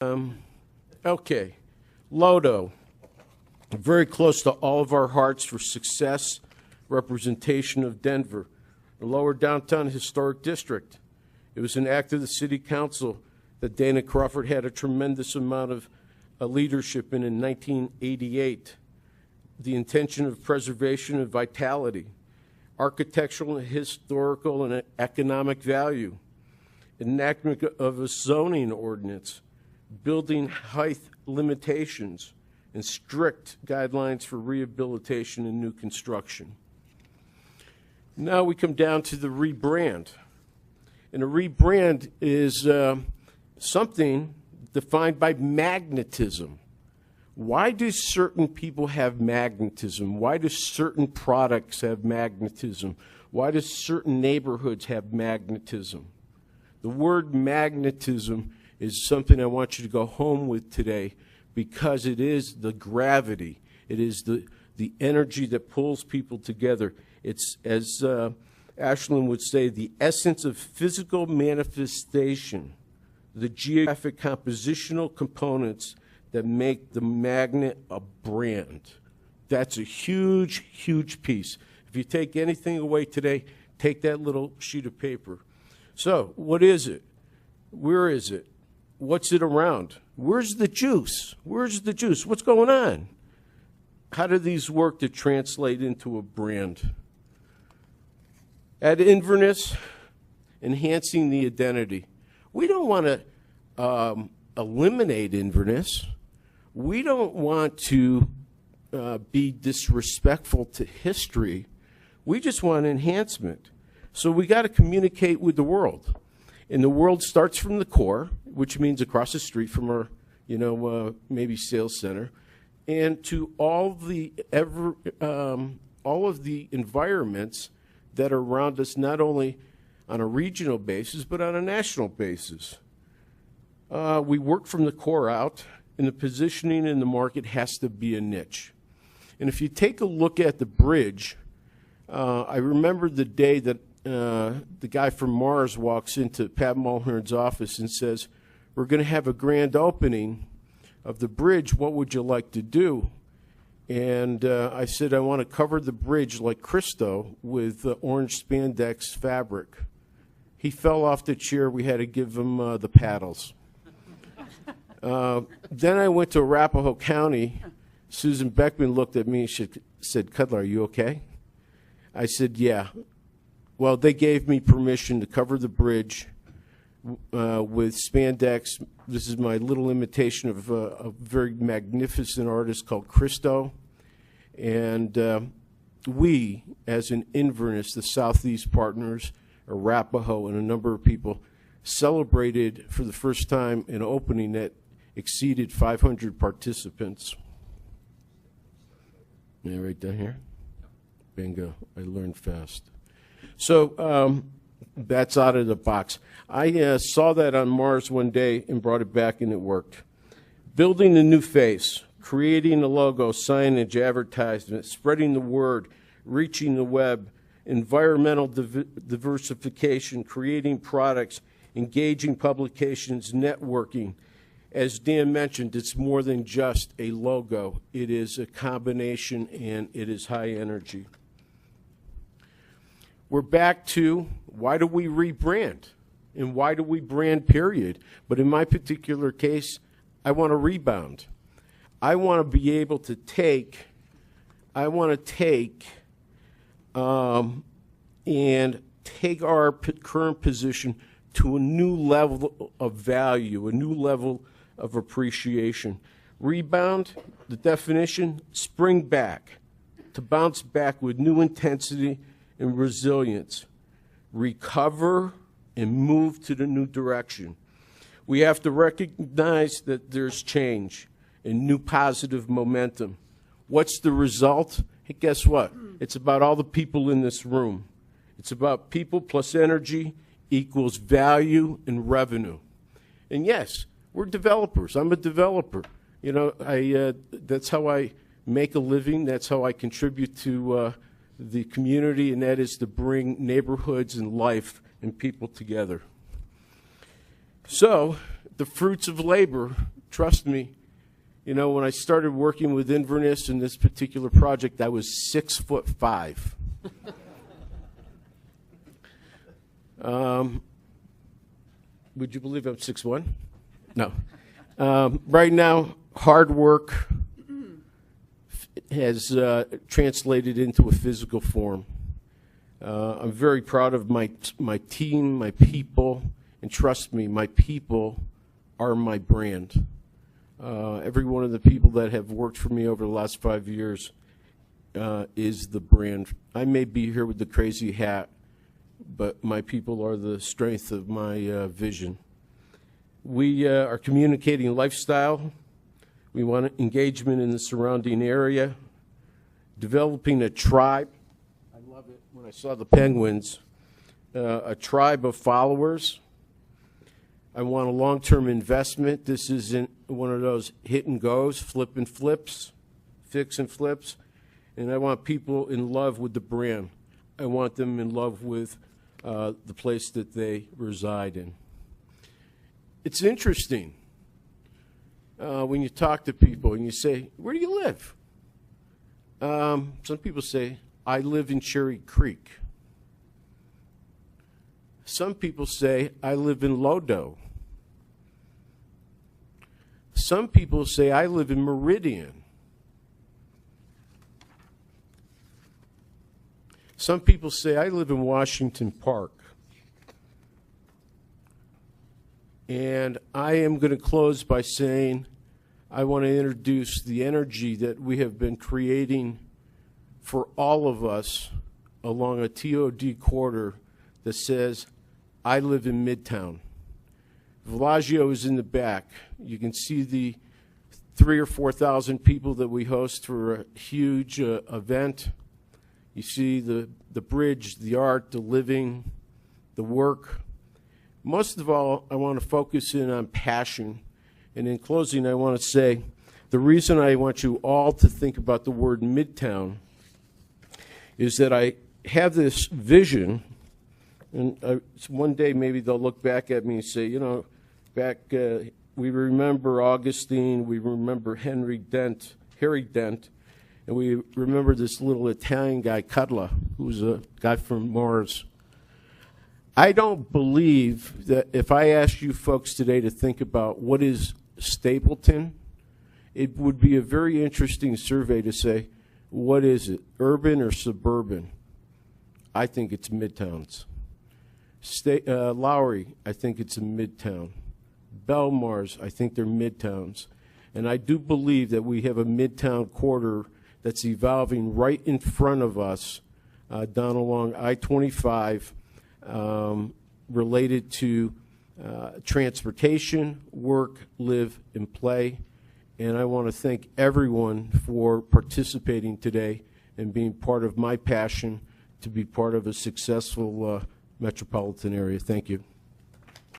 Okay, Lodo, very close to all of our hearts for success, representation of Denver, the lower downtown historic district. It was an act of the city council that Dana Crawford had a tremendous amount of leadership in 1988. The intention of preservation and vitality, architectural and historical and economic value, enactment of a zoning ordinance, building height limitations, and strict guidelines for rehabilitation and new construction. Now we come down to the rebrand. And a rebrand is something defined by magnetism. Why do certain people have magnetism? Why do certain products have magnetism? Why do certain neighborhoods have magnetism? The word magnetism is something I want you to go home with today, because it is the gravity. It is the energy that pulls people together. It's, as Ashland would say, the essence of physical manifestation, the geographic compositional components that make the magnet a brand. That's a huge, huge piece. If you take anything away today, take that little sheet of paper. So, what is it? Where is it? What's it around? Where's the juice? Where's the juice? What's going on? How do these work to translate into a brand? At Inverness, enhancing the identity. We don't want to eliminate Inverness. We don't want to be disrespectful to history. We just want enhancement. So we got to communicate with the world. And the world starts from the core, which means across the street from our, maybe sales center, and to all of the environments that are around us, not only on a regional basis, but on a national basis. We work from the core out, and the positioning in the market has to be a niche. And if you take a look at the bridge, I remember the day that the guy from Mars walks into Pat Mulhern's office and says, "We're going to have a grand opening of the bridge. What would you like to do?" And I said, "I want to cover the bridge like Christo with orange spandex fabric." He fell off the chair. We had to give him the paddles. Then I went to Arapahoe County. Susan Beckman looked at me and she said, "Kudla, are you okay?" I said, "Yeah." Well, they gave me permission to cover the bridge with spandex. This is my little imitation of a very magnificent artist called Christo. And we, as in Inverness, the Southeast Partners, Arapahoe, and a number of people, celebrated for the first time an opening that exceeded 500 participants. Yeah, right down here? Bingo. I learned fast. So that's out of the box. I saw that on Mars one day and brought it back, and it worked. Building a new face, creating a logo, signage, advertisement, spreading the word, reaching the web, environmental diversification, creating products, engaging publications, networking. As Dan mentioned, it's more than just a logo. It is a combination, and it is high energy. We're back to, why do we rebrand? And why do we brand, period? But in my particular case, I want to rebound. I want to be able to take our current position to a new level of value, a new level of appreciation. Rebound, the definition, spring back, to bounce back with new intensity and resilience, recover, and move to the new direction. We have to recognize that there's change and new positive momentum. What's the result? Hey, guess what? It's about all the people in this room. It's about people plus energy equals value and revenue. And yes, we're developers. I'm a developer. That's how I make a living. That's how I contribute to the community, and that is to bring neighborhoods and life and people together. So the fruits of labor, trust me, you know, when I started working with Inverness in this particular project, I was 6'5". Would you believe I'm 6'1"? No. Right now, hard work has translated into a physical form. I'm very proud of my team, my people, and trust me, my people are my brand. Every one of the people that have worked for me over the last 5 years is the brand. I may be here with the crazy hat, but my people are the strength of my vision. We are communicating lifestyle. We want engagement in the surrounding area, developing a tribe. I love it when I saw the penguins, a tribe of followers. I want a long-term investment. This isn't one of those hit and goes, flip and flips, fix and flips. And I want people in love with the brand. I want them in love with the place that they reside in. It's interesting when you talk to people and you say, where do you live? Some people say, I live in Cherry Creek. Some people say, I live in Lodo. Some people say, I live in Meridian. Some people say, I live in Washington Park. And I am going to close by saying, I want to introduce the energy that we have been creating for all of us along a TOD corridor that says, I live in Midtown. Villaggio is in the back. You can see the 3,000 or 4,000 people that we host for a huge event. You see the bridge, the art, the living, the work. Most of all, I want to focus in on passion. And in closing, I want to say, the reason I want you all to think about the word Midtown is that I have this vision, and one day maybe they'll look back at me and say, you know, we remember Augustine, we remember Harry Dent, and we remember this little Italian guy, Kudla, who's a guy from Mars. I don't believe that if I asked you folks today to think about what is Stapleton, it would be a very interesting survey to say, what is it, urban or suburban? I think it's Midtowns. Lowry, I think it's a Midtown. Belmars, I think they're Midtowns. And I do believe that we have a Midtown corridor that's evolving right in front of us down along I-25 related to transportation, work, live, and play. And I want to thank everyone for participating today and being part of my passion to be part of a successful metropolitan area. Thank you.